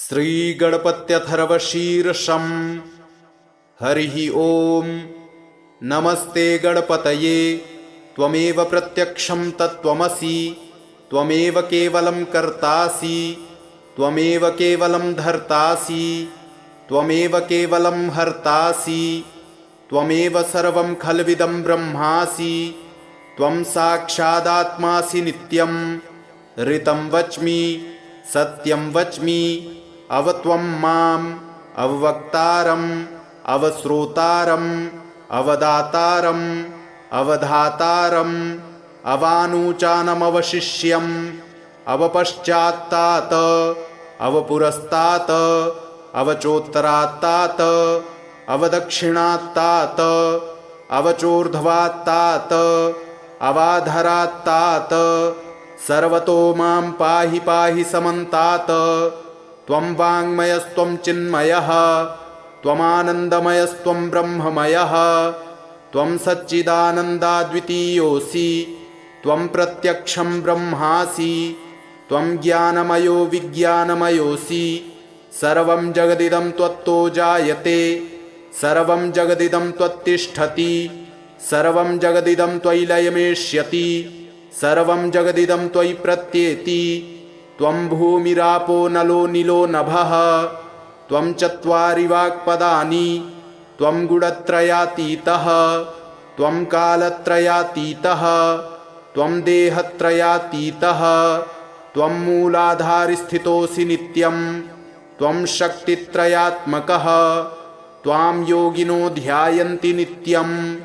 श्रीगणपत्यथर्वशीर्षम् हरिः ओम्। नमस्ते गणपतये। त्वमेव प्रत्यक्षं तत्त्वमसि, त्वमेव केवलं कर्तासि, त्वमेव केवलं धर्तासि, त्वमेव केवलं हर्तासि, त्वमेव सर्वं खल्विदं ब्रह्मासि, त्वं साक्षादात्मासि नित्यं। ऋतं वच्मि सत्यं वच्मि, अवत्वं माम् अववक्तारम् अवश्रोतारम् अवदातारम् अवधातारम् अवानुचानमवशिष्यम् अवपश्चात्तात अवपुरस्तात् अवचोत्तरात्तात अवदक्षिणात्तात अवचोर्ध्वात्तात अवाधरात्तात सर्वतो मां पाहि पाहि समन्तात्। त्वं वाङ्मयस्त्वं चिन्मयः, त्वमानन्दमयस्त्वं ब्रह्ममयः, त्वं सच्चिदानन्दाद्वितीयोऽसि, त्वं प्रत्यक्षं ब्रह्मासि, त्वं ज्ञानमयो विज्ञानमयोऽसि। सर्वं जगदिदं त्वत्तो जायते, सर्वं जगदिदं त्वत्तिष्ठति, सर्वं जगदिदं त्वयि लयमेष्यति, सर्वं जगदिदं त्वयि प्रत्येति। त्वं भूमिरापो नलो नीलो नभः, त्वं चत्वारि वाक्पदानि, त्वं गुणत्रयातीतः, त्वं कालत्रयातीतः, त्वं देहत्रयातीतः, त्वं मूलाधारस्थितोऽसि नित्यं, त्वं शक्तित्रयात्मकः, त्वां योगिनो ध्यायन्ति नित्यं।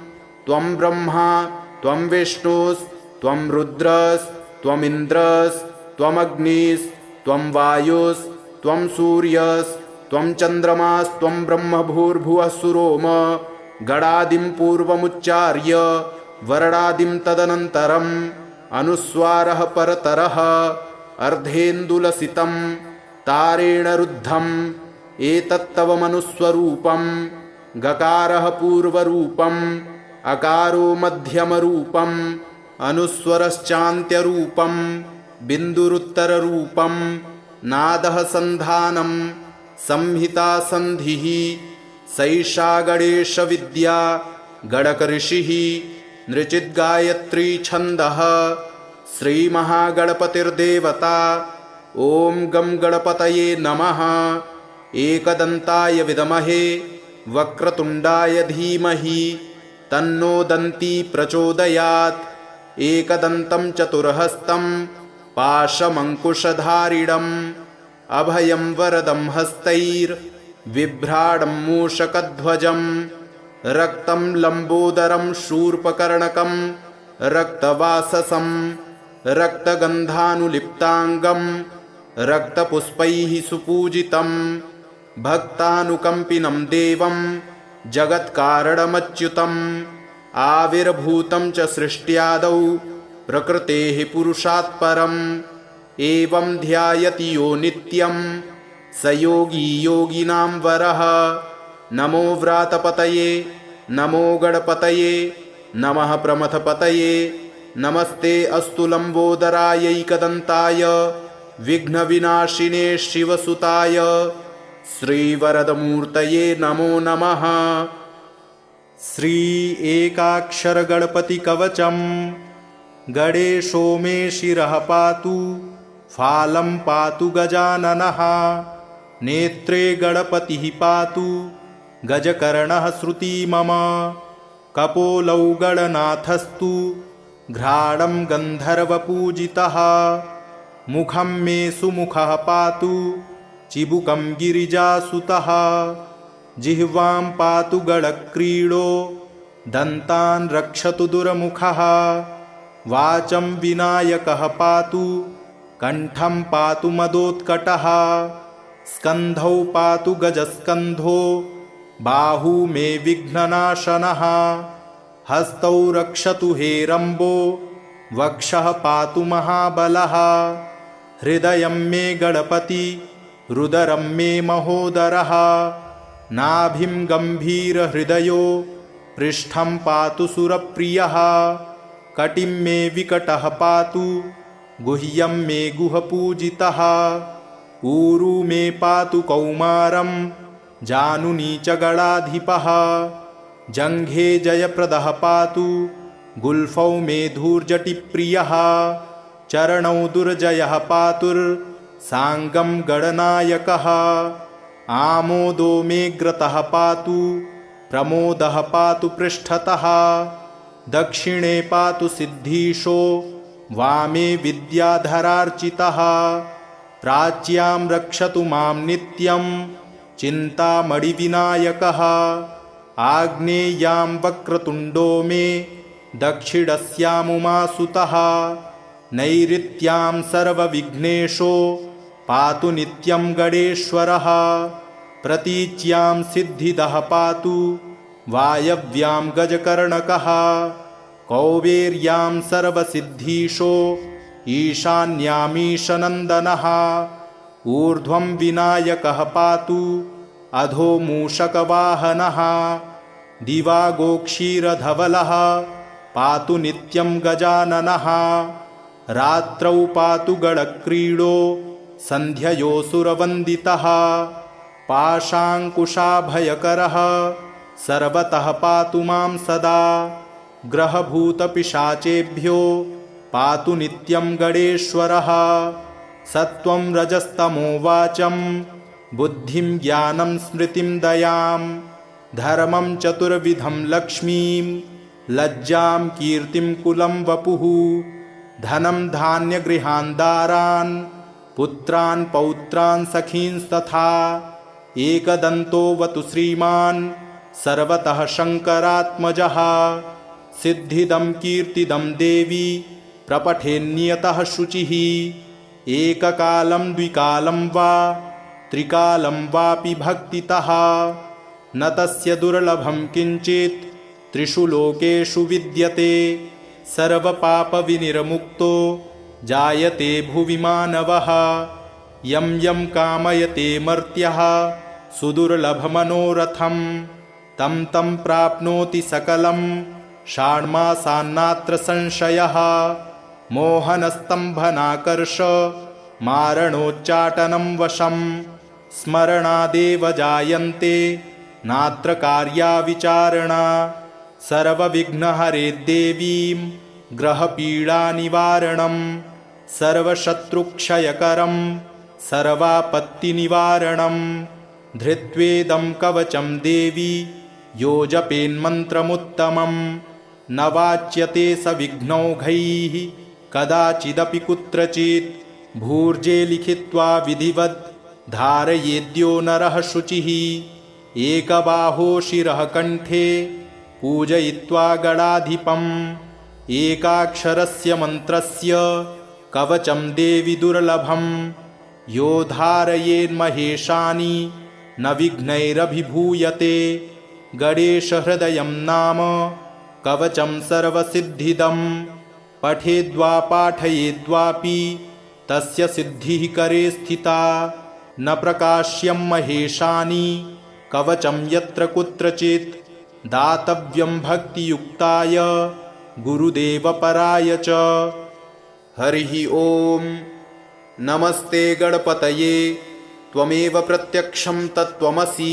त्वं ब्रह्मा त्वं विष्णुस्त्वं रुद्रस्त्वम् इन्द्रस्त्वमग्निस्त्वं वायुस्त्वं सूर्यस्त्वं चन्द्रमास्त्वं ब्रह्मभूर्भुवः सुरोम। गणादिं पूर्वमुच्चार्य वर्णादिं तदनन्तरम् अनुस्वारः परतरः अर्धेन्दुलसितं तारेण रुद्धम्। एतत्तव मनुस्वरूपं गकारः पूर्वरूपम्, अकारो मध्यमरूपम्, अनुस्वरश्चान्त्यरूपम्, बिन्दुरुत्तररूपम्, नादः सन्धानं, संहिता सन्धिः। सैषा गणेशविद्या गणकऋषिः नृचिद्गायत्री छन्दः। श्रीमहागणपतिर्देवता। ॐ गं गणपतये नमः। एकदन्ताय विद्महे वक्रतुण्डाय धीमहि तन्नो दन्ती प्रचोदयात्। एकदन्तं चतुर्हस्तं पाशमङ्कुशधारिणम् अभयं वरदं हस्तैर्बिभ्राणं मूषकध्वजम्। रक्तं लम्बोदरं शूर्पकर्णकं रक्तवाससं रक्तगन्धानुलिप्ताङ्गं रक्तपुष्पैः सुपूजितं। भक्तानुकम्पिनं देवं जगत्कारणमच्युतम्। आविर्भूतं च सृष्ट्यादौ प्रकृतेः पुरुषात् परम्। एवं ध्यायति यो नित्यं स योगी योगिनां वरः। नमो व्रातपतये नमो गणपतये नमः प्रमथपतये। नमस्ते अस्तु लम्बोदरायैकदन्ताय विघ्नविनाशिने शिवसुताय श्रीवरदमूर्तये नमो नमः। श्री एकाक्षरगणपतिकवचं गणेशो मे शिरः पातु, फालं पातु गजाननः। नेत्रे गणपतिः पातु, गजकर्णः श्रुती मम। कपोलौ गणनाथस्तु, घ्राणं गन्धर्वपूजितः। मुखं मे सुमुखः पातु, चिबुकं गिरिजासुतः। जिह्वां पातु गणक्रीडो, दन्तान् रक्षतु दुर्मुखः। वाचं विनायकः पातु, कण्ठं पातु मदोत्कटः। स्कन्धौ पातु गजस्कन्धो, बाहू मे विघ्ननाशनः। हस्तौ रक्षतु हेरम्बो, वक्षः पातु महाबलः। हृदयं मे गणपति, रुदरं मे महोदरः। नाभिं गम्भीरहृदयो, पृष्ठं पातु सुरप्रियः। कटिं मे विकटः पातु, गुह्यं मे गुहपूजितः। ऊरू मे पातु कौमारं जानुनी च गणाधिपः जङ्घे जयप्रदः पातु गुल्फौ मे धूर्जटिप्रियः चरणौ दुर्जयः पातुर्साङ्गं गणनायकः आमोदो मे ग्रतः पातु प्रमोदः पातु पृष्ठतः दक्षिणे पातु सिद्धीशो वामे विद्याधरार्चितः प्राच्यां रक्षतु मां नित्यं चिन्तामणिविनायकः आग्नेयां वक्रतुण्डो मे दक्षिणस्यामुमासुतः नैऋत्यां सर्वविघ्नेशो पातु नित्यं गणेश्वरः प्रतीच्यां सिद्धिदः पातु वायव्यां गजकर्णकः कौबेर्यां सर्वसिद्धीशो ईशान्यामीशनन्दनः ऊर्ध्वं विनायकः पातु अधो मूषकवाहनः दिवा गोक्षीरधवलः पातु नित्यं गजाननः रात्रौ पातु गणक्रीडो सन्ध्ययोऽसुरवन्दितः पाशाङ्कुशाभयकरः सर्वतः पातु मां सदा ग्रहभूतपिशाचेभ्यो पातु नित्यं गणेश्वरः सत्त्वं रजस्तमो वाचं बुद्धिं ज्ञानं स्मृतिं दयां धर्मं चतुर्विधं लक्ष्मीं लज्जां कीर्तिं कुलं वपुः धनं धान्यगृहान् दारान् पुत्रान् पौत्रान् सखींस्तथा एकदन्तोऽवतु श्रीमान् सर्वतः शङ्करात्मजः सिद्धिदं कीर्तिदं देवी प्रपठेन्नियतः शुचिः एककालं द्विकालं वा त्रिकालं वापि भक्तितः न तस्य दुर्लभं किञ्चित् त्रिषु लोकेषु विद्यते सर्वपापविनिर्मुक्तो जायते भुवि मानवः यं यं कामयते मर्त्यः सुदुर्लभमनोरथं तं तं प्राप्नोति सकलं षाण्मासान्नात्र संशयः मोहनस्तम्भनाकर्ष मारणोच्चाटनं वशं स्मरणादेव जायन्ते नात्र कार्या विचारणा सर्वविघ्नहरे देवीं ग्रहपीडानिवारणं सर्वशत्रुक्षयकरं सर्वापत्तिनिवारणं धृत्वेदं कवचं देवी यो जपेन्मन्त्रमुत्तमं न वाच्यते स विघ्नौघैः कदाचिदपि कुत्रचित् भूर्जे लिखित्वा विधिवत् धारयेद्यो नरः शुचिः एकबाहो शिरः कण्ठे पूजयित्वा गणाधिपम् एकाक्षरस्य मन्त्रस्य कवचं देवि दुर्लभं यो धारयेन्महेशानि न विघ्नैरभिभूयते गणेशहृदयं नाम कवचं सर्वसिद्धिदं पठेद्वा पाठयेद्वापि तस्य सिद्धिः करे स्थिता न प्रकाश्यं महेशानि कवचं यत्र कुत्रचित् दातव्यं भक्तियुक्ताय गुरुदेवपराय च। हरिः ॐ नमस्ते गणपतये त्वमेव प्रत्यक्षं तत्त्वमसि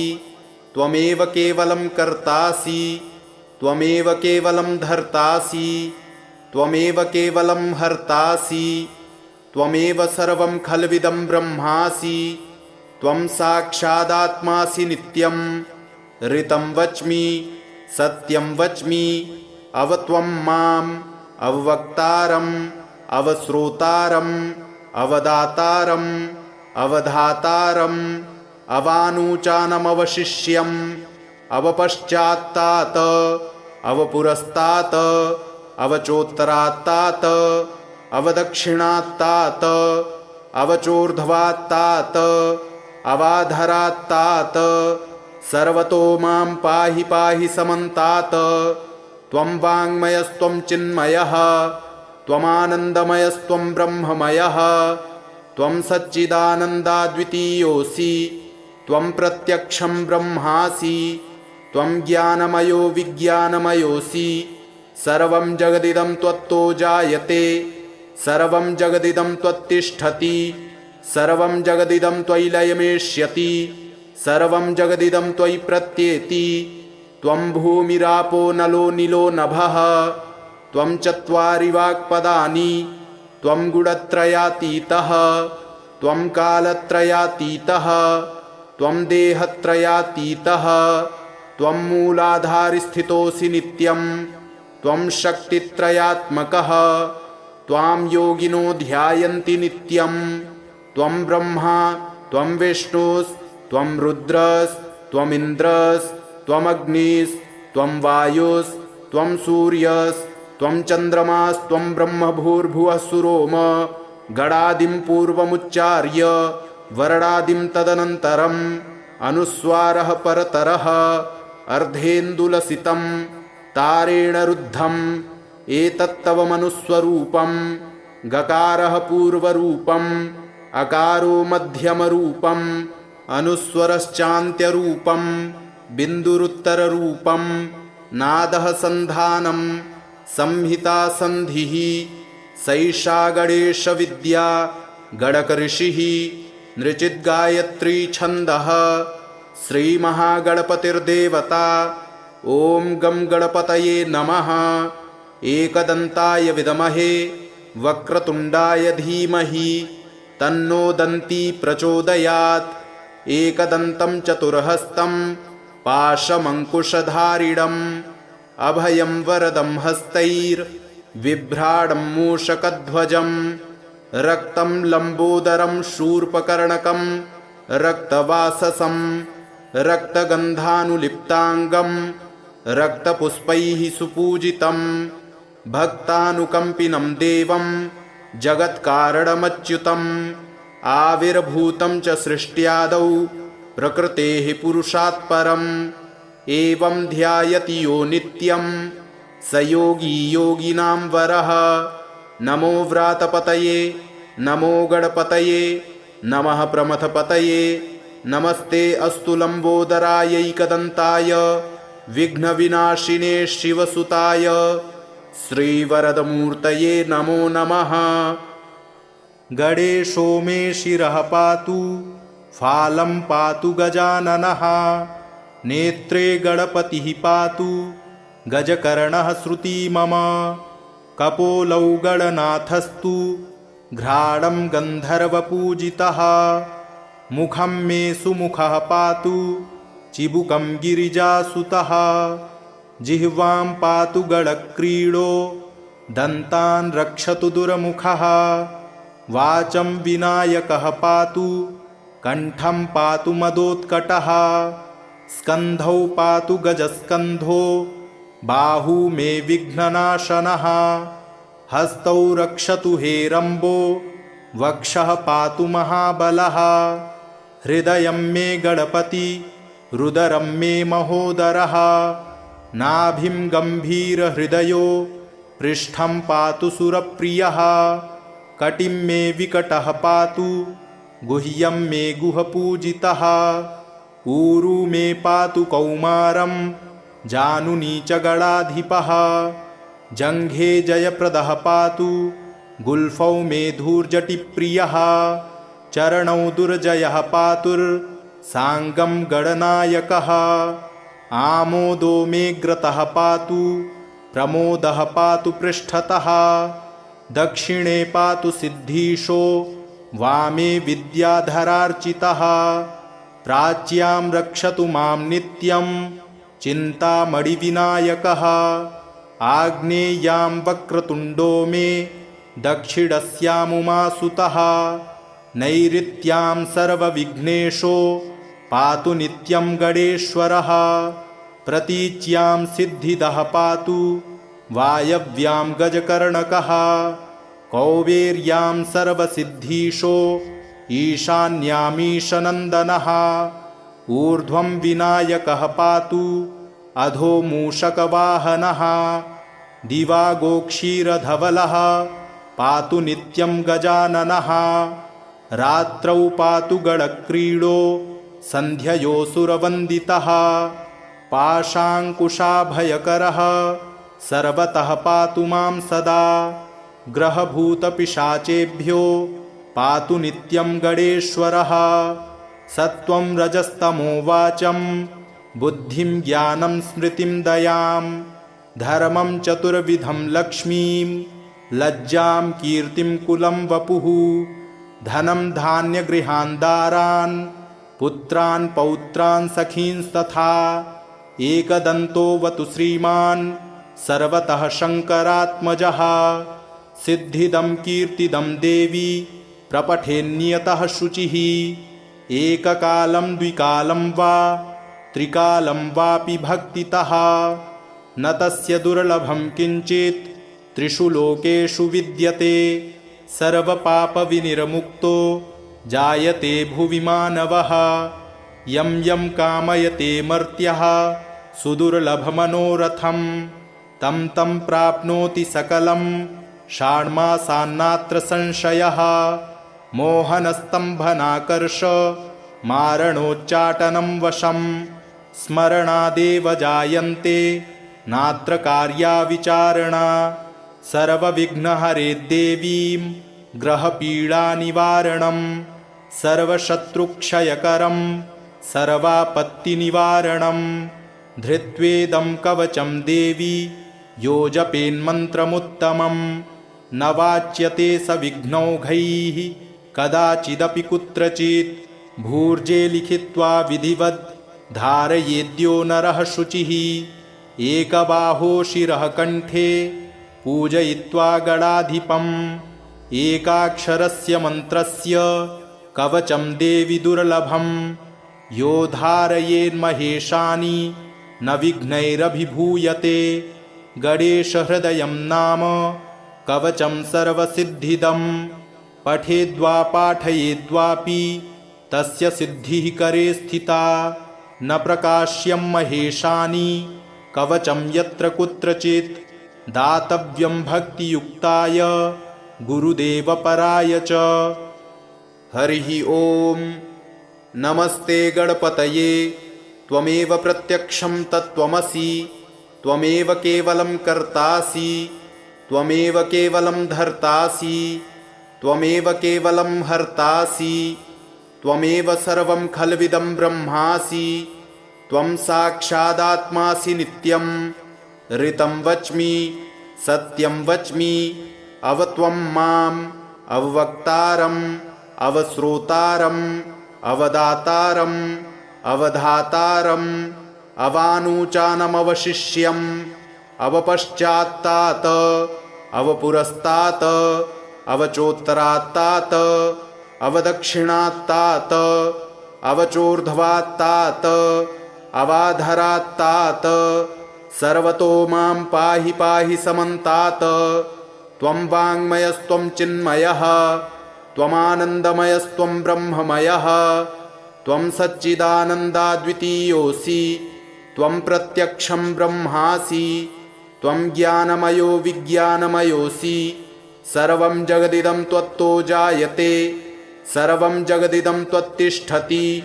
त्वमेव केवलं कर्तासि त्वमेव केवलं धर्तासि त्वमेव केवलं हर्तासि त्वमेव सर्वं खल्विदं ब्रह्मासि त्वं साक्षादात्मासि नित्यं ऋतं वच्मि सत्यं वच्मि अवत्वं माम् अववक्तारम् अवश्रोतारम् अवदातारम् अवधातारम् अवानुचानमवशिष्यम् अवपश्चात्तात् अवपुरस्तात् अवचोत्तरात्तात् अवदक्षिणात्तात् अवचोर्ध्वात्तात् अवाधरात्तात् सर्वतो मां पाहि पाहि समन्तात् त्वं वाङ्मयस्त्वं चिन्मयः त्वमानन्दमयस्त्वं ब्रह्ममयः त्वं सच्चिदानन्दाद्वितीयोऽसि त्वं प्रत्यक्षं ब्रह्मासि त्वं ज्ञानमयो विज्ञानमयोऽसि सर्वं जगदिदं त्वत्तो जायते सर्वं जगदिदं त्वत्तिष्ठति सर्वं जगदिदं त्वयि लयमेष्यति सर्वं जगदिदं त्वयि प्रत्येति त्वं भूमिरापो नलो नीलो नभः त्वं चत्वारि वाक्पदानि त्वं गुणत्रयातीतः त्वं कालत्रयातीतः त्वं देहत्रयातीतः त्वं मूलाधारस्थितोऽसि नित्यं त्वं शक्तित्रयात्मकः त्वां योगिनो ध्यायन्ति नित्यं त्वं ब्रह्मा त्वं विष्णुस्त्वं रुद्रस्त्वमिन्द्रस्त्वमग्निस्त्वं वायुस्त्वं सूर्यस्त्वं चन्द्रमास्त्वं ब्रह्म भूर्भुवः सुरोम गणादिं पूर्वमुच्चार्य वर्णादिं तदनन्तरम् अनुस्वारः परतरः अर्धेन्दुलसितं तारेण रुद्धम् एतत्तव मनुस्वरूपं गकारः पूर्वरूपम् अकारो मध्यमरूपम् अनुस्वरश्चान्त्यरूपं बिन्दुरुत्तररूपं नादः सन्धानं संहिता सन्धिः सैषा गणेशविद्या गणकऋषिः नृचिद्गायत्री छन्दः श्रीमहागणपतिर्देवता ॐ गं गणपतये नमः। एकदन्ताय विद्महे वक्रतुण्डाय धीमहि तन्नो दन्ती प्रचोदयात्। एकदन्तं चतुर्हस्तं पाशमङ्कुशधारिणम् अभयं वरदं हस्तैर्बिभ्राणं मूषकध्वजं रक्तं लम्बोदरं शूर्पकर्णकं रक्तवाससं रक्तगन्धानुलिप्ताङ्गं रक्तपुष्पैः सुपूजितं भक्तानुकम्पिनं देवं जगत्कारणमच्युतम् आविर्भूतं च सृष्ट्यादौ प्रकृतेः पुरुषात् परम् एवं ध्यायति यो नित्यं स योगी योगिनां वरः। नमो व्रातपतये नमो गणपतये नमः प्रमथपतये नमस्ते अस्तु लम्बोदरायैकदन्ताय विघ्नविनाशिने शिवसुताय श्रीवरदमूर्तये नमो नमः। गणेशो मे शिरः पातु फालं पातु गजाननः नेत्रे गणपतिः पातु गजकर्णः श्रुती मम कपोलौ गणनाथस्तु घ्राणं गन्धर्वपूजितः मुखं मे सुमुखः पातु चिबुकं गिरिजासुतः जिह्वां पातु गणक्रीडो दन्तान् रक्षतु दुर्मुखः वाचं विनायकः पातु कण्ठं पातु मदोत्कटः स्कन्धौ पातु गजस्कन्धो बाहू मे विघ्ननाशनः हस्तौ रक्षतु हेरम्बो वक्षः पातु महाबलः हृदयं मे गणपति रुदरं मे महोदरः नाभिं गम्भीरहृदयो पृष्ठं पातु सुरप्रियः कटिं मे विकटः पातु गुह्यं मे गुहपूजितः ऊरू मे पातु कौमारं जानुनी च गणाधिपः जङ्घे जयप्रदः पातु गुल्फौ मे धूर्जटिप्रियः चरणौ दुर्जयः पातुर्साङ्गं गणनायकः आमोदो मे ग्रतः पातु प्रमोदः पातु पृष्ठतः दक्षिणे पातु सिद्धीशो वामे विद्याधरार्चितः प्राच्यां रक्षतु मां नित्यं चिन्तामणिविनायकः आग्नेयां वक्रतुण्डो मे दक्षिणस्यामुमासुतः नैऋत्यां सर्वविघ्नेशो पातु नित्यं गणेश्वरः प्रतीच्यां सिद्धिदः पातु वायव्यां गजकर्णकः कौबेर्यां सर्वसिद्धीशो ईशान्यामीशनन्दनः ऊर्ध्वं विनायकः पातु अधो मूषकवाहनः दिवागोक्षीरधवलः पातु नित्यं गजाननः रात्रौ पातु गणक्रीडो सन्ध्ययोऽसुरवन्दितः पाशाङ्कुशाभयकरः सर्वतः पातु मां सदा ग्रहभूतपिशाचेभ्यो पातु नित्यं गणेश्वरः। सत्त्वं रजस्तमो वाचं बुद्धिं ज्ञानं स्मृतिं दयां धर्मं चतुर्विधं लक्ष्मीं लज्जां कीर्तिं कुलं वपुः। धनं धान्यगृहान् दारान् पुत्रान् पौत्रान् सखींस्तथा एकदन्तोऽवतु श्रीमान् सर्वतः शङ्करात्मजः। सिद्धिदं कीर्तिदं देवी प्रपठेन्नियतः शुचिः। एककालं द्विकालं वा त्रिकालं वापि भक्तितः न तस्य दुर्लभं किञ्चित् त्रिषु लोकेषु विद्यते। सर्वपापविनिर्मुक्तो जायते भुवि मानवः। यं यं कामयते मर्त्यः सुदुर्लभमनोरथं तं तं प्राप्नोति सकलं षाण्मासान्नात्र संशयः। मोहनस्तम्भनाकर्ष मारणोच्चाटनं वशं स्मरणादेव जायन्ते नात्र कार्या विचारणा। सर्वविघ्नहरे देवीं ग्रहपीडानिवारणं सर्वशत्रुक्षयकरं सर्वापत्तिनिवारणं। धृत्वेदं कवचं देवी यो जपेन्मन्त्रमुत्तमं न वाच्यते स विघ्नौघैः कदाचिदपि कुत्रचित्। भूर्जे लिखित्वा विधिवद् धारयेद्यो नरः शुचिः। एकबाहो शिरः कण्ठे पूजयित्वा गणाधिपम् एकाक्षरस्य मन्त्रस्य कवचं देवि दुर्लभं। यो धारयेन्महेशानि न विघ्नैरभिभूयते। गणेशहृदयं नाम कवचं सर्वसिद्धिदं पठेद्वा पाठयेद्वापि तस्य सिद्धिः करे स्थिता। न प्रकाश्यं महेशानि कवचं यत्र कुत्रचित् दातव्यं भक्तियुक्ताय गुरुदेवपराय च। हरिः ॐ नमस्ते गणपतये। त्वमेव प्रत्यक्षं तत्त्वमसि त्वमेव केवलं कर्तासि त्वमेव केवलं धर्तासि त्वमेव केवलं हर्तासि त्वमेव सर्वं खल्विदं ब्रह्मासि। त्वं साक्षादात्मासि नित्यं ऋतं वच्मि सत्यं वच्मि। अव त्वं माम् अववक्तारम् अवश्रोतारम् अवदातारम् अवधातारम् अवानुचानमवशिष्यम् अवपश्चात्तात् अवपुरस्तात् अवचोत्तरात्तात् अवदक्षिणात्तात् अवचोर्ध्वात्तात् अवाधरात्तात् सर्वतो मां पाहि पाहि समन्तात्। त्वं वाङ्मयस्त्वं चिन्मयः त्वमानन्दमयस्त्वं ब्रह्ममयः। त्वं सच्चिदानन्दाद्वितीयोऽसि त्वं प्रत्यक्षं ब्रह्मासि। त्वं ज्ञानमयो विज्ञानमयोऽसि। सर्वं जगदिदं त्वत्तो जायते सर्वं जगदिदं त्वत्तिष्ठति।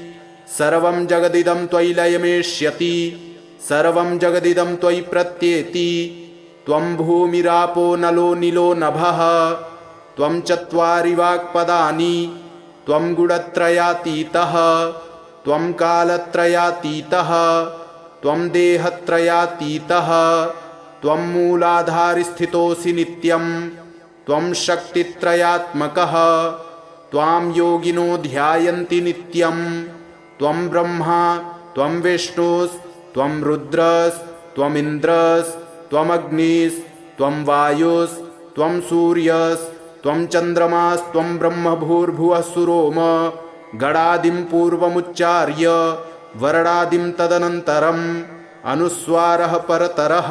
सर्वं जगदिदं त्वयि लयमेष्यति सर्वं जगदिदं त्वयि प्रत्येति। त्वं भूमिरापो नलो नीलो नभः। त्वं चत्वारि वाक्पदानि त्वं गुणत्रयातीतः। त्वं कालत्रयातीतः त्वं देहत्रयातीतः। त्वं मूलाधारस्थितोऽसि नित्यं त्वं शक्तित्रयात्मकः। त्वां योगिनो ध्यायन्ति नित्यं। त्वं ब्रह्मा त्वं विष्णुस्त्वं रुद्रस्त्वमिन्द्रस्त्वमग्निस्त्वं वायुस्त्वं सूर्यस्त्वं चन्द्रमास्त्वं ब्रह्मभूर्भुवः सुरोम। गणादिं पूर्वमुच्चार्य वर्णादिं तदनन्तरम् अनुस्वारः परतरः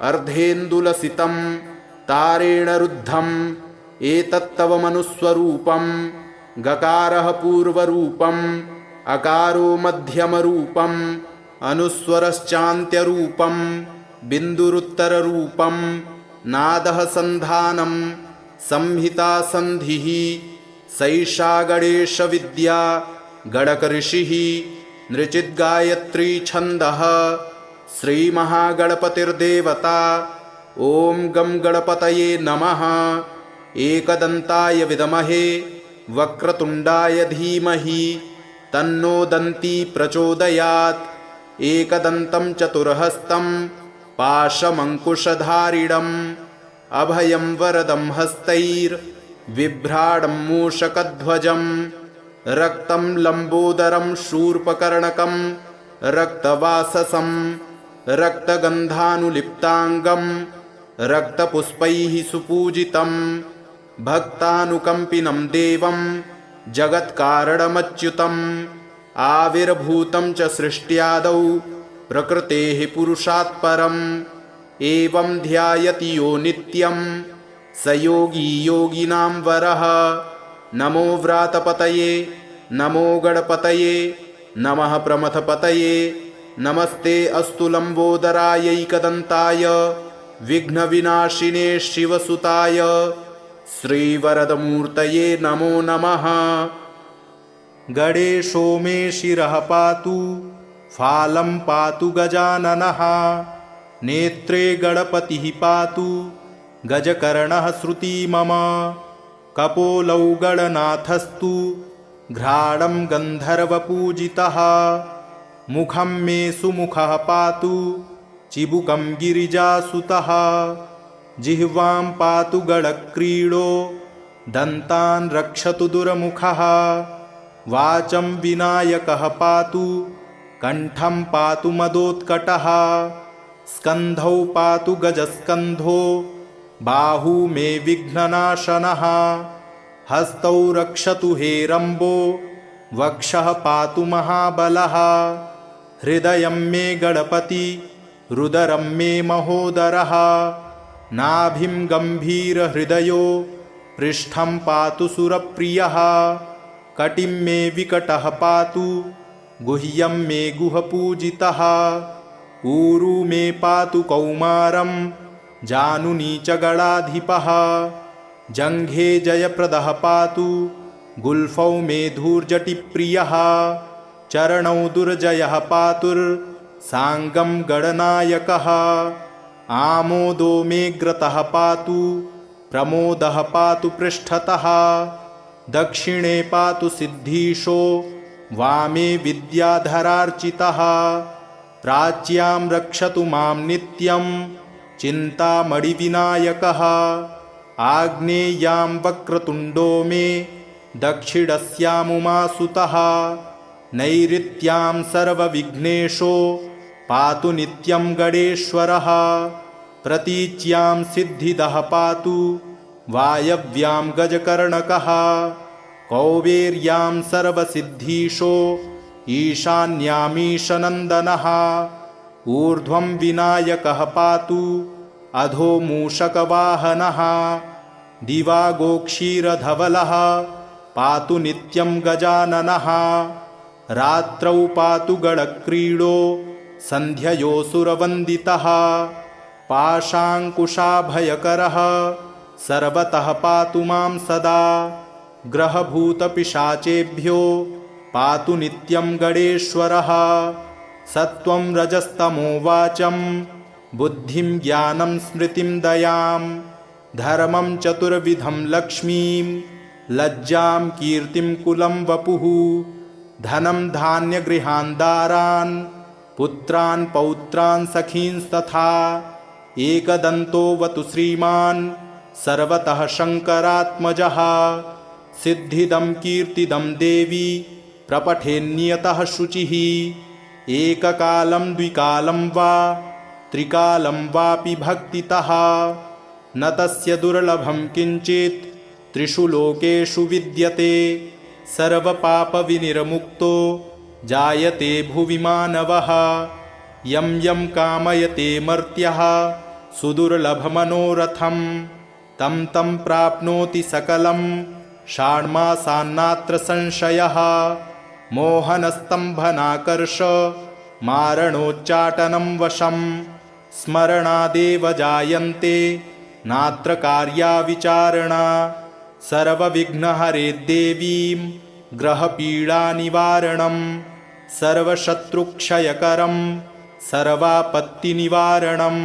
अर्धेन्दुलसितं तारेण रुद्धम्। एतत्तव मनुस्वरूपं गकारः पूर्वरूपम् अकारो मध्यमरूपम् अनुस्वरश्चान्त्यरूपं बिन्दुरुत्तररूपं नादः सन्धानं संहिता सन्धिः। सैषा गणेशविद्या गणकऋषिः नृचिद्गायत्री छन्दः। श्रीमहागणपतिर्देवता ॐ गं गणपतये नमः। एकदन्ताय विद्महे वक्रतुण्डाय धीमहि तन्नो दन्ती प्रचोदयात्। एकदन्तं चतुर्हस्तं पाशमङ्कुशधारिणम् अभयं वरदं हस्तैर्बिभ्राणं मूषकध्वजम् रक्तं लम्बोदरं शूर्पकर्णकं रक्तवाससं रक्तगन्धानुलिप्ताङ्गं रक्तपुष्पैः सुपूजितं भक्तानुकम्पिनं देवं जगत्कारणमच्युतम् आविर्भूतं च सृष्ट्यादौ प्रकृतेः पुरुषात् परम् एवं ध्यायति यो नित्यं स योगी योगिनां वरः। नमो व्रातपतये नमो गणपतये नमः प्रमथपतये नमस्ते अस्तु लम्बोदरायैकदन्ताय विघ्नविनाशिने शिवसुताय श्रीवरदमूर्तये नमो नमः। गणेशो मे शिरः पातु फालं पातु गजाननः नेत्रे गणपतिः पातु गजकर्णः श्रुती मम कपोलौ गणनाथस्तु घ्राणं गन्धर्वपूजितः मुखं मे सुमुखः पातु चिबुकं गिरिजासुतः जिह्वां पातु गणक्रीडो दन्तान् रक्षतु दुर्मुखः वाचं विनायकः पातु कण्ठं पातु मदोत्कटः स्कन्धौ पातु गजस्कन्धो बाहू मे विघ्ननाशनः हस्तौ रक्षतु हेरम्बो वक्षः पातु महाबलः हृदयं मे गणपति रुदरं मे महोदरः नाभिं गम्भीरहृदयो पृष्ठं पातु सुरप्रियः कटिं मे विकटः पातु गुह्यं मे गुहपूजितः ऊरू मे पातु कौमारं जानुनी च गणाधिपः जङ्घे जयप्रदः पातु गुल्फौ मे धूर्जटिप्रियः चरणौ दुर्जयः पातुर्साङ्गं गणनायकः आमोदो मे ग्रतः पातु प्रमोदः पातु पृष्ठतः दक्षिणे पातु सिद्धीशो वामे विद्याधरार्चितः प्राच्यां रक्षतु मां नित्यं चिन्तामणिविनायकः आग्नेयां वक्रतुण्डो मे दक्षिणस्यामुमासुतः नैऋत्यां सर्वविघ्नेशो पातु नित्यं गणेश्वरः प्रतीच्यां सिद्धिदः पातु वायव्यां गजकर्णकः कौबेर्यां सर्वसिद्धीशो ईशान्यामीशनन्दनः ऊर्ध्वं विनायकः पातु अधो मूषकवाहनः दिवागोक्षीरधवलः पातु नित्यं गजाननः रात्रौ पातु गणक्रीडो सन्ध्ययोऽसुरवन्दितः पाशाङ्कुशाभयकरः सर्वतः पातु मां सदा ग्रहभूतपिशाचेभ्यो पातु नित्यं गणेश्वरः सत्वं रजस्तमो वाचं बुद्धिं ज्ञानं स्मृतिं दयां धर्मं चतुर्विधं लक्ष्मीं लज्जां कीर्तिं कुलं वपुः धनं धान्यगृहान् दारान् पुत्रान् पौत्रान् सखींस्तथा एकदन्तोऽवतु श्रीमान् सर्वतः शङ्करात्मजः सिद्धिदं कीर्तिदं देवी प्रपठेन्नियतः शुचिः एककालं द्विकालं वा त्रिकालं वापि भक्तितः न तस्य दुर्लभं किञ्चित् त्रिषु लोकेषु विद्यते सर्वपापविनिर्मुक्तो जायते भुवि मानवः यं यं कामयते मर्त्यः सुदुर्लभमनोरथं तं तं प्राप्नोति सकलं षाण्मासान्नात्र संशयः मोहनस्तम्भनाकर्ष मारणोच्चाटनं वशं स्मरणादेव जायन्ते नात्र कार्या विचारणा सर्वविघ्नहरे देवीं ग्रहपीडानिवारणं सर्वशत्रुक्षयकरं सर्वापत्तिनिवारणं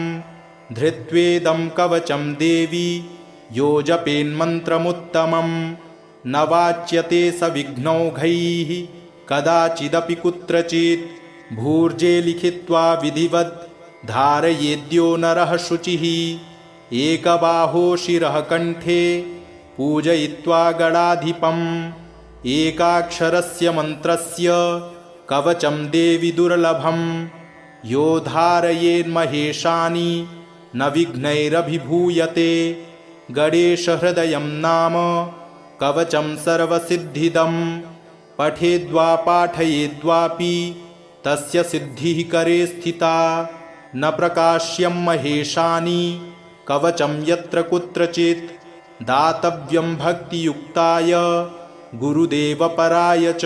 धृत्वेदं कवचं देवी यो जपेन्मन्त्रमुत्तमं न वाच्यते सविघ्नौघैः कदाचिदपि कुत्रचित् भूर्जे लिखित्वा विधिवत् धारयेद्यो नरः शुचिः एकबाहो शिरः कण्ठे पूजयित्वा गणाधिपम् एकाक्षरस्य मन्त्रस्य कवचं देवि दुर्लभम् यो धारयेन्महेशानि न विघ्नैरभिभूयते गणेशहृदयं नाम कवचं सर्वसिद्धिदम् पठेद्वा पाठयेद्वापि तस्य सिद्धिः करे स्थिता न प्रकाश्यं महेशानि कवचं यत्र कुत्रचित् दातव्यं भक्तियुक्ताय गुरुदेवपराय च।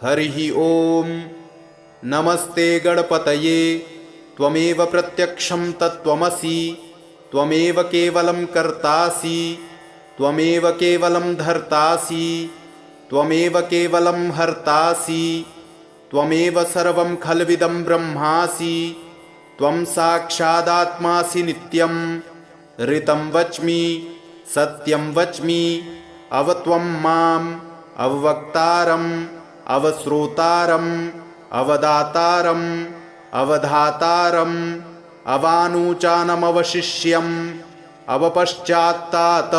हरिः ओम। नमस्ते गणपतये। त्वमेव प्रत्यक्षं तत्त्वमसि त्वमेव केवलं कर्तासि त्वमेव केवलं धर्तासि त्वमेव केवलं हर्तासि त्वमेव सर्वं खल्विदं ब्रह्मासि त्वं साक्षादात्मासि नित्यं ऋतं वच्मि सत्यं वच्मि अवत्वं माम् अववक्तारम् अवश्रोतारम् अवदातारम् अवधातारम् अवानुचानमवशिष्यम् अवपश्चात्तात्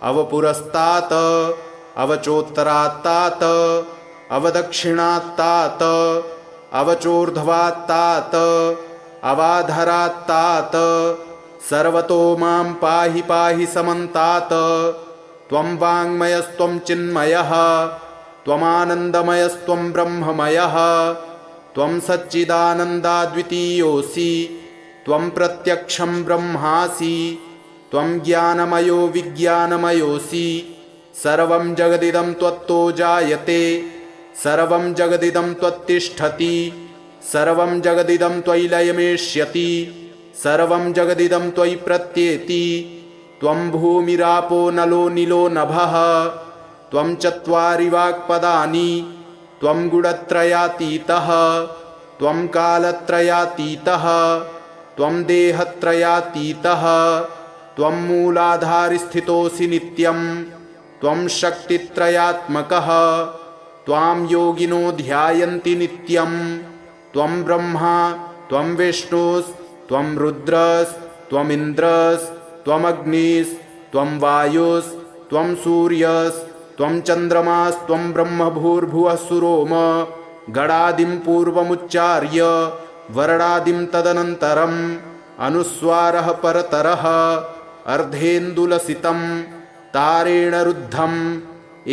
अवपुरस्तात् अवचोत्तरात्तात् अवदक्षिणात्तात् अवचोर्ध्वात्तात् अवाधरात्तात् सर्वतो मां पाहि पाहि समन्तात् त्वं वाङ्मयस्त्वं चिन्मयः त्वमानन्दमयस्त्वं ब्रह्ममयः त्वं सच्चिदानन्दाद्वितीयोऽसि त्वं प्रत्यक्षं ब्रह्मासि त्वं ज्ञानमयो विज्ञानमयोऽसि सर्वं जगदिदं त्वत्तो जायते सर्वं जगदिदं त्वत्तिष्ठति सर्वं जगदिदं त्वयि लयमेष्यति सर्वं जगदिदं त्वयि प्रत्येति त्वं भूमिरापो नलो नीलो नभः त्वं चत्वारि वाक्पदानि त्वं गुणत्रयातीतः त्वं कालत्रयातीतः त्वं देहत्रयातीतः त्वं मूलाधारस्थितोऽसि नित्यं त्वं शक्तित्रयात्मकः त्वां योगिनो ध्यायन्ति नित्यं त्वं ब्रह्मा त्वं विष्णुस्त्वं रुद्रस्त्वमिन्द्रस्त्वमग्निस्त्वं वायुस्त्वं सूर्यस्त्वं चन्द्रमास्त्वं ब्रह्मभूर्भुवः सुरोम गणादिं पूर्वमुच्चार्य वर्णादिं तदनन्तरम् अनुस्वारः परतरः अर्धेन्दुलसितं तारेण रुद्धम्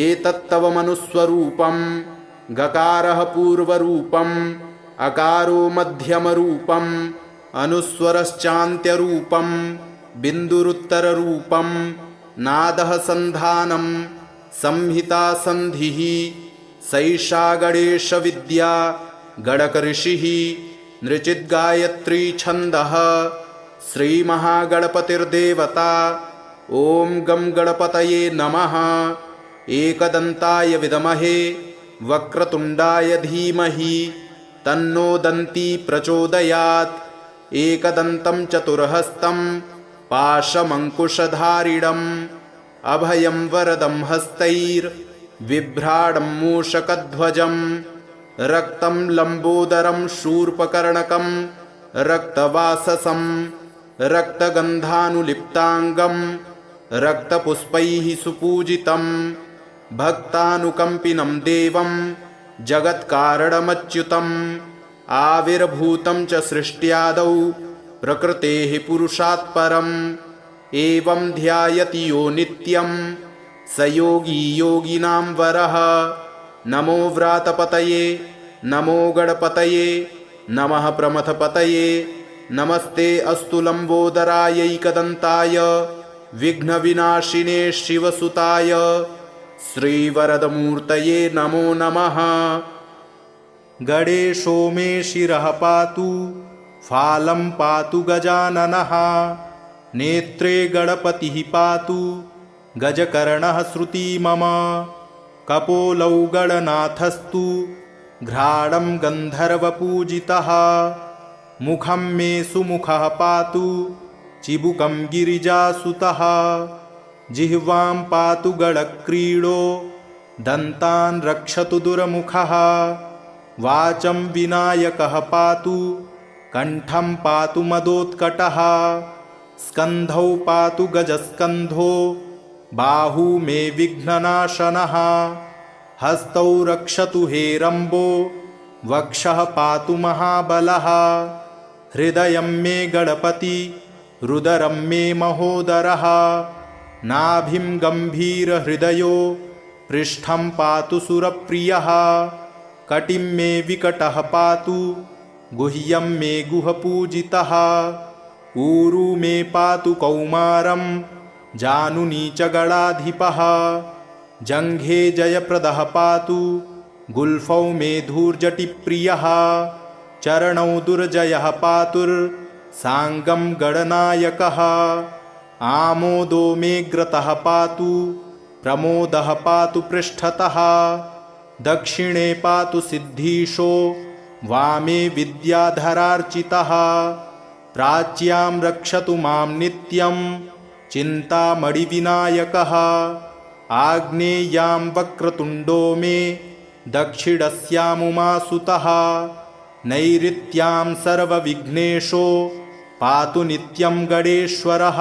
एतत्तव मनुस्वरूपं गकारः पूर्वरूपम् अकारो मध्यमरूपम् अनुस्वरश्चान्त्यरूपम् बिन्दुरुत्तररूपम् नादः सन्धानं संहिता सन्धिः सैषा गणेशविद्या गणकऋषिः नृचिद्गायत्री छन्दः श्रीमहागणपतिर्देवता। ॐ गं गणपतये नमः। एकदन्ताय विद्महे वक्रतुण्डाय धीमहि तन्नो दन्ती प्रचोदयात्। एकदन्तं चतुर्हस्तं पाशमङ्कुशधारिणम् अभयं वरदं हस्तैर्बिभ्राणं मूषकध्वजम् रक्तं लम्बोदरं शूर्पकर्णकं रक्तवाससं रक्तगन्धानुलिप्ताङ्गं रक्तपुष्पैः सुपूजितं भक्तानुकम्पिनं देवं जगत्कारणमच्युतम् आविर्भूतं च सृष्ट्यादौ प्रकृतेः पुरुषात् परम् एवं ध्यायति यो नित्यं स योगी योगिनां वरः। नमो व्रातपतये नमो गणपतये नमः प्रमथपतये नमस्ते अस्तु लम्बोदरायैकदन्ताय विघ्नविनाशिने शिवसुताय श्रीवरदमूर्तये नमो नमः। गणेशो मे शिरः पातु फालं पातु गजाननः नेत्रे गणपतिः पातु गजकर्णः श्रुती मम कपोलौ गणनाथस्तु घ्राणं गन्धर्वपूजितः मुखं मे सुमुखः पातु चिबुकं गिरिजासुतः जिह्वां पातु गळक्रीडो दन्तान् रक्षतु दुर्मुखः वाचं विनायकः पातु कण्ठं पातु मदोत्कटः स्कन्धौ पातु गजस्कन्धो बाहू मे विघ्ननाशनः हस्तौ रक्षतु हेरम्बो वक्षः पातु महाबलः हृदयं मे गणपति रुदरं मे महोदरः नाभिं गम्भीरहृदयो पृष्ठं पातु सुरप्रियः कटिं मे विकटः पातु गुह्यं मे गुहपूजितः ऊरू मे पातु कौमारं जानुनी च गणाधिपः जङ्घे जयप्रदः पातु गुल्फौ मे धूर्जटिप्रियः चरणौ दुर्जयः पातुर्साङ्गं गणनायकः आमोदो मे ग्रतः पातु प्रमोदः पातु पृष्ठतः दक्षिणे पातु सिद्धीशो वामे विद्याधरार्चितः प्राच्यां रक्षतु मां नित्यं चिन्तामणिविनायकः आग्नेयां वक्रतुण्डो मे दक्षिणस्यामुमासुतः नैऋत्यां सर्वविघ्नेशो पातु नित्यं गणेश्वरः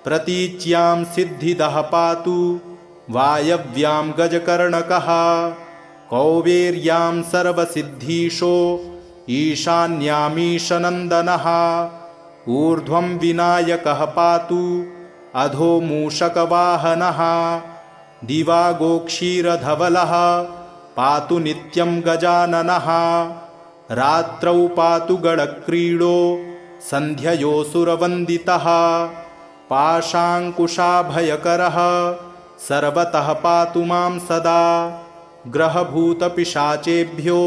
प्रतीच्यां सिद्धिदः पातु वायव्यां गजकर्णकः कौबेर्यां सर्वसिद्धीशो ईशान्यामीशनन्दनः ऊर्ध्वं विनायकः पातु अधो मूषकवाहनः दिवागोक्षीरधवलः पातु नित्यं गजाननः रात्रौ पातु गणक्रीडो सन्ध्ययोऽसुरवन्दितः पाशाङ्कुशाभयकरः सर्वतः पातु मां सदा ग्रहभूतपिशाचेभ्यो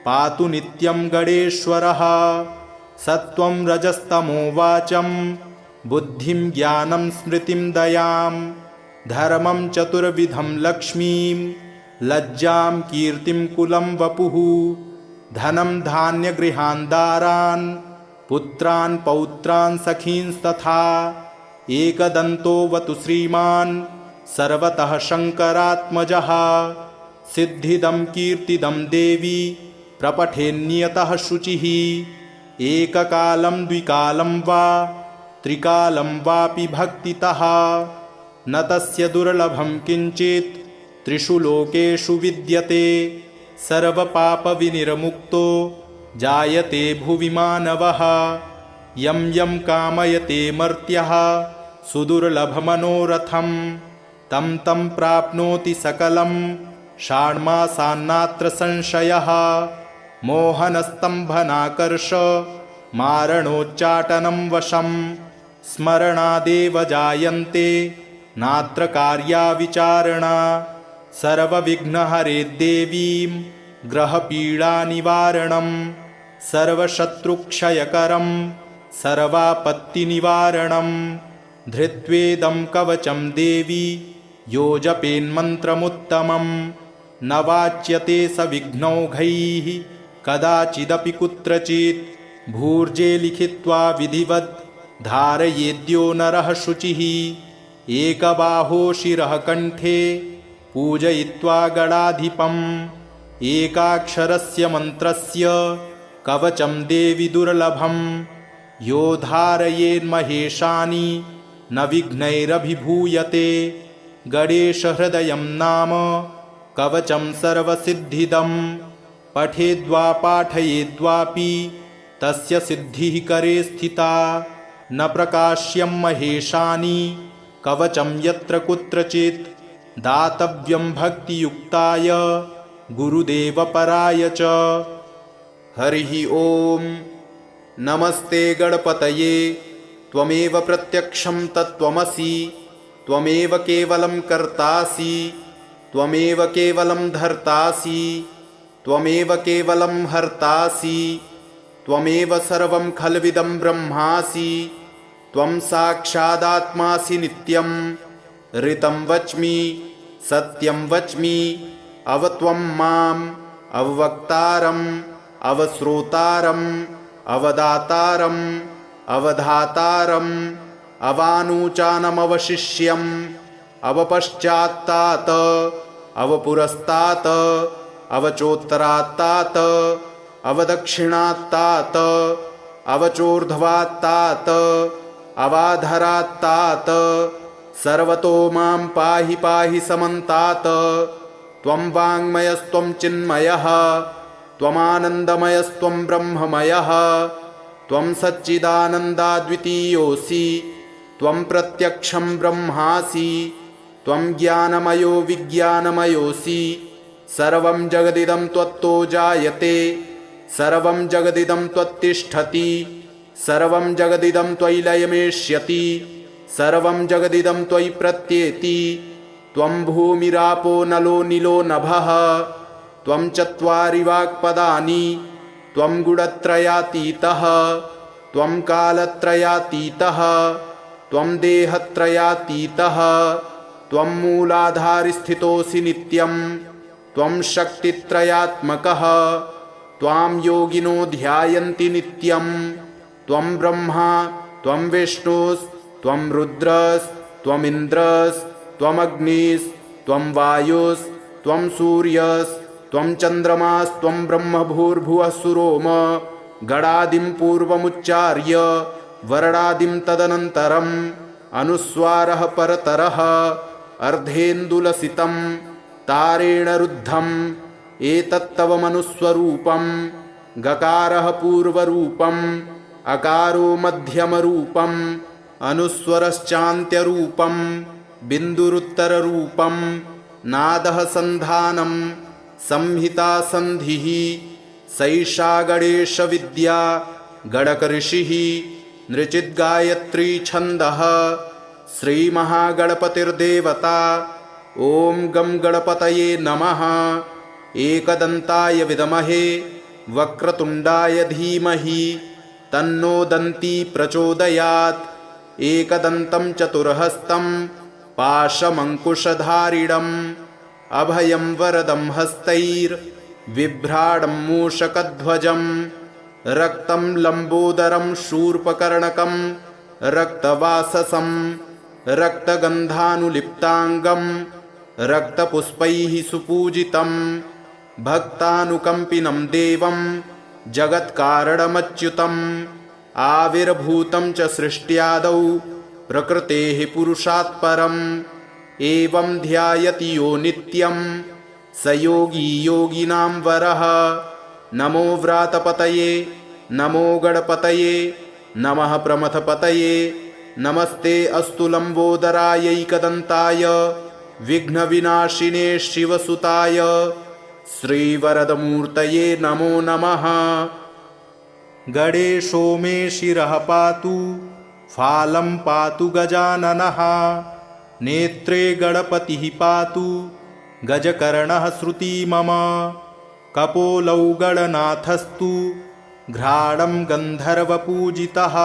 पातु नित्यं गणेश्वरः सत्त्वं रजस्तमो वाचं बुद्धिं ज्ञानं स्मृतिं दयां धर्मं चतुर्विधं लक्ष्मीं लज्जां कीर्तिं कुलं वपुः धनं धान्यगृहान् दारान् पुत्रान् पौत्रान् सखींस्तथा एकदन्तोऽवतु श्रीमान् सर्वतः शङ्करात्मजः सिद्धिदं कीर्तिदं देवी प्रपठेन्नियतः शुचिः एककालं द्विकालं वा त्रिकालं वापि भक्तितः न तस्य दुर्लभं किञ्चित् त्रिषु लोकेषु विद्यते सर्वपापविनिर्मुक्तो जायते भुवि मानवः यं यं कामयते मर्त्यः सुदुर्लभमनोरथं तं तं प्राप्नोति सकलं षाण्मासान्नात्र संशयः मोहनस्तम्भनाकर्ष मारणोच्चाटनं वशं स्मरणादेव जायन्ते नात्र कार्या विचारणा सर्वविघ्नहरे देवीं ग्रहपीडानिवारणं सर्वशत्रुक्षयकरं सर्वापत्तिनिवारणं धृत्वेदं कवचं देवी यो जपेन्मन्त्रमुत्तमं न वाच्यते स विघ्नौघैः कदाचिदपि कुत्रचित् भूर्जे लिखित्वा विधिवत् धारयेद्यो नरः शुचिः एकबाहो शिरः कण्ठे पूजयित्वा गणाधिपम् एकाक्षरस्य मन्त्रस्य कवचं देवि दुर्लभं यो धारयेन्महेशानि न विघ्नैरभिभूयते गणेशहृदयं नाम कवचं सर्वसिद्धिदं पठेद्वा पाठयेद्वापि तस्य सिद्धिः करे स्थिता न प्रकाश्यं महेशानि कवचं यत्र कुत्रचित् दातव्यं भक्तियुक्ताय गुरुदेवपराय च। हरिः ॐ नमस्ते गणपतये त्वमेव प्रत्यक्षं तत्त्वमसि त्वमेव केवलं कर्तासि त्वमेव केवलं धर्तासि त्वमेव केवलं हर्तासि त्वमेव सर्वं खल्विदं ब्रह्मासि त्वं साक्षादात्मासि नित्यं ऋतं वच्मि सत्यं वच्मि अवत्वं माम् अववक्तारम् अवश्रोतारम् अवदातारम् अवधातारम् अवानुचानमवशिष्यम् अवपश्चात्तात् अवपुरस्तात् अवचोत्तरात्तात् अवदक्षिणात्तात् अवचोर्ध्वात्तात् अवाधरात्तात् सर्वतो मां पाहि पाहि समन्तात्। त्वं वाङ्मयस्त्वं चिन्मयः त्वमानन्दमयस्त्वं ब्रह्ममयः त्वं सच्चिदानन्दाद्वितीयोऽसि त्वं प्रत्यक्षं ब्रह्मासि त्वं ज्ञानमयो विज्ञानमयोऽसि। सर्वं जगदिदं त्वत्तो जायते सर्वं जगदिदं त्वत्तिष्ठति सर्वं जगदिदं त्वयि लयमेष्यति सर्वं जगदिदं त्वयि प्रत्येति। त्वं भूमिरापो नलो नीलो नभः त्वं चत्वारि वाक्पदानि त्वं गुणत्रयातीतः त्वं कालत्रयातीतः त्वं देहत्रयातीतः त्वं मूलाधारस्थितोऽसि नित्यं त्वं शक्तित्रयात्मकः त्वां योगिनो ध्यायन्ति नित्यं। त्वं ब्रह्मा त्वं विष्णुस्त्वं रुद्रस्त्वमिन्द्रस्त्वमग्निस्त्वं वायुस्त्वं सूर्यस्त्वं चन्द्रमास्त्वं ब्रह्मभूर्भुवः सुरोम गणादिं पूर्वमुच्चार्य वर्णादिं तदनन्तरम् अनुस्वारः परतरः अर्धेन्दुलसितं तारेण रुद्धम् एतत्तव मनुस्वरूपं। गकारः पूर्वरूपम् अकारो मध्यमरूपम् अनुस्वरश्चान्त्यरूपं बिन्दुरुत्तररूपं नादः सन्धानं संहिता सन्धिः। सैषा गणेशविद्या गणकऋषिः नृचिद्गायत्री छन्दः श्रीमहागणपतिर्देवता। ॐ गं गणपतये नमः। एकदन्ताय विद्महे वक्रतुण्डाय धीमहि तन्नो दन्ती प्रचोदयात्। एकदन्तं चतुर्हस्तं पाशमङ्कुशधारिणम् अभयं वरदं हस्तैर्बिभ्राणं मूषकध्वजं रक्तं लम्बोदरं शूर्पकर्णकं रक्तवाससं रक्तगन्धानुलिप्ताङ्गं रक्तपुष्पैः सुपूजितं भक्तानुकम्पिनं देवं जगत्कारणमच्युतम् आविर्भूतं च सृष्ट्यादौ प्रकृतेः पुरुषात् परम्। एवं ध्यायति यो नित्यं स योगी योगिनां वरः। नमो व्रातपतये नमो गणपतये नमः प्रमथपतये नमस्ते अस्तु लम्बोदरायैकदन्ताय विघ्नविनाशिने शिवसुताय श्रीवरदमूर्तये नमो नमः। गणेशो मे शिरः पातु फालं पातु गजाननः नेत्रे गणपतिः पातु गजकर्णः श्रुती मम। कपोलौ गणनाथस्तु घ्राणं गन्धर्वपूजितः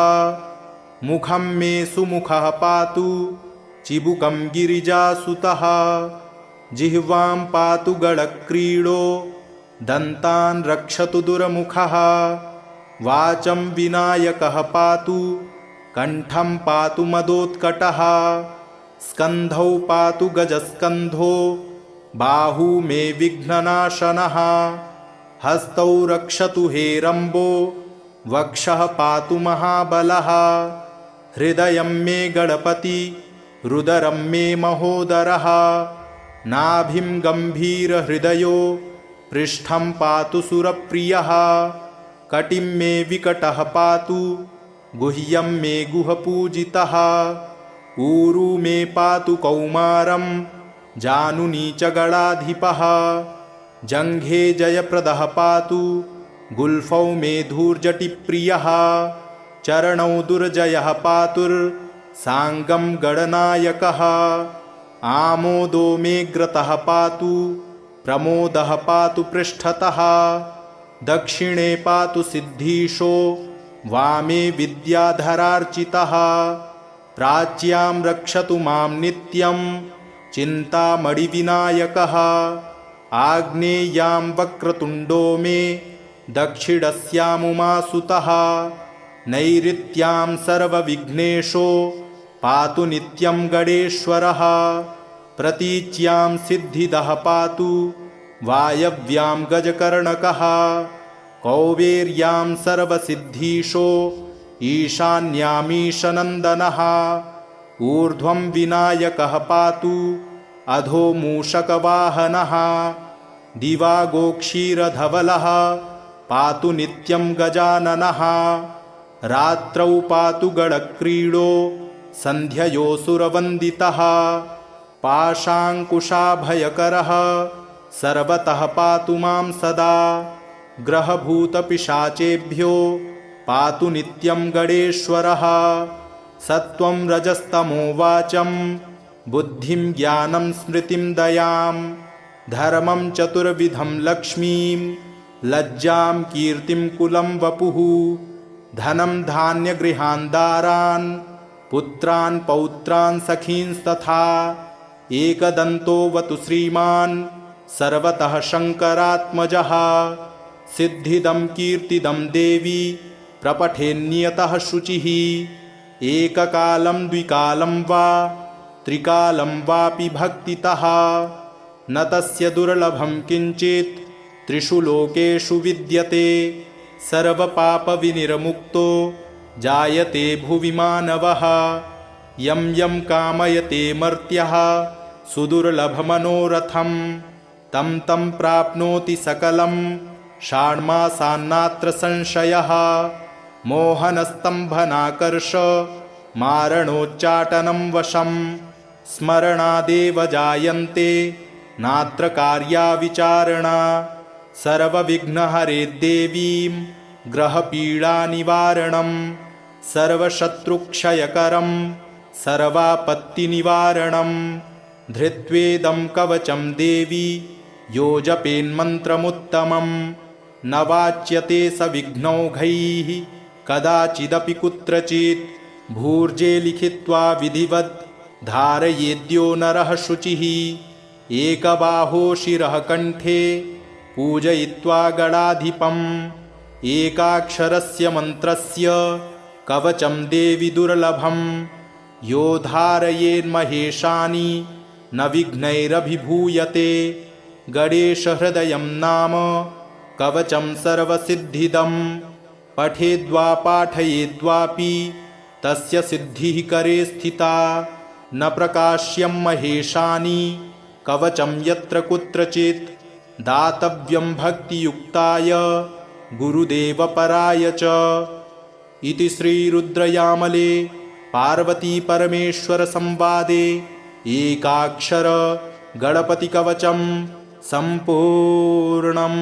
मुखं मे सुमुखः पातु चिबुकं गिरिजासुतः। जिह्वां पातु गणक्रीडो दन्तान् रक्षतु दुर्मुखः वाचं विनायकः पातु कण्ठं पातु मदोत्कटः। स्कन्धौ पातु गजस्कन्धो बाहू मे विघ्ननाशनः। हस्तौ रक्षतु हेरम्बो वक्षः पातु महाबलः। हृदयं मे गणपति रुदरं मे महोदरः। नाभिं गम्भीरहृदयो पृष्ठं पातु सुरप्रियः। कटिं मे विकटः पातु गुह्यं मे गुहपूजितः। ऊरू मे पातु कौमारं जानुनी च गणाधिपः। जङ्घे जयप्रदः पातु गुल्फौ मे धूर्जटिप्रियः। चरणौ दुर्जयः पातुर्साङ्गं गणनायकः। आमोदो मे ग्रतः पातु प्रमोदः पातु पृष्ठतः। दक्षिणे पातु सिद्धीशो वामे विद्याधरार्चितः। प्राच्यां रक्षतु मां नित्यं चिन्तामणिविनायकः। आग्नेयां वक्रतुण्डो मे दक्षिणस्यामुमासुतः। नैऋत्यां सर्वविघ्नेशो पातु नित्यं गणेश्वरः प्रतीच्यां सिद्धिदः पातु वायव्यां गजकर्णकः कौवेर्यां सर्वसिद्धीशो ईशान्यामीशनन्दनः ऊर्ध्वं विनायकः पातु अधो मूषकवाहनः दिवागोक्षीरधवलः पातु नित्यं गजाननः रात्रौ पातु गणक्रीडो सन्ध्ययोऽसुरवन्दितः पाशाङ्कुशाभयकरः सर्वतः पातु मां सदा ग्रहभूतपिशाचेभ्यो पातु नित्यं गणेश्वरः सत्त्वं रजस्तमो वाचं बुद्धिं ज्ञानं स्मृतिं दयां धर्मं चतुर्विधं लक्ष्मीं लज्जां कीर्तिं कुलं वपुः धनं धान्यगृहान् दारान् पुत्रान् पौत्रान् सखींस्तथा एकदन्तोऽवतु श्रीमान् सर्वतः शङ्करात्मजः सिद्धिदं कीर्तिदं देवी प्रपठेन्नियतः शुचिः एककालं द्विकालं वा त्रिकालं वापि भक्तितः न तस्य दुर्लभं किञ्चित् त्रिषु लोकेषु विद्यते सर्वपापविनिर्मुक्तो जायते भुवि मानवः यं यं कामयते मर्त्यः सुदुर्लभमनोरथं तं तं प्राप्नोति सकलं षाण्मासान्नात्र संशयः मोहनस्तम्भनाकर्ष मारणोच्चाटनं वशं स्मरणादेव जायन्ते नात्र कार्या विचारणा सर्वविघ्नहरे देवीं ग्रहपीडानिवारणं सर्वशत्रुक्षयकरं सर्वापत्तिनिवारणं धृत्वेदं कवचं देवी यो जपेन्मन्त्रमुत्तमं न वाच्यते स विघ्नौघैः कदाचिदपि कुत्रचित् भूर्जे लिखित्वा विधिवत् धारयेद्यो नरः शुचिः एकबाहो शिरः कण्ठे पूजयित्वा गणाधिपम् एकाक्षरस्य मन्त्रस्य कवचं देवि दुर्लभं यो धारयेन्महेशानि न विघ्नैरभिभूयते गणेशहृदयं नाम कवचं सर्वसिद्धिदं पठेद्वा पाठयेद्वापि तस्य सिद्धिः करे स्थिता न प्रकाश्यं महेशानि कवचं यत्र कुत्रचित् दातव्यं भक्तियुक्ताय गुरुदेवपराय च इति श्रीरुद्रयामले पार्वतीपरमेश्वरसंवादे एकाक्षर गणपतिकवचं सम्पूर्णम्।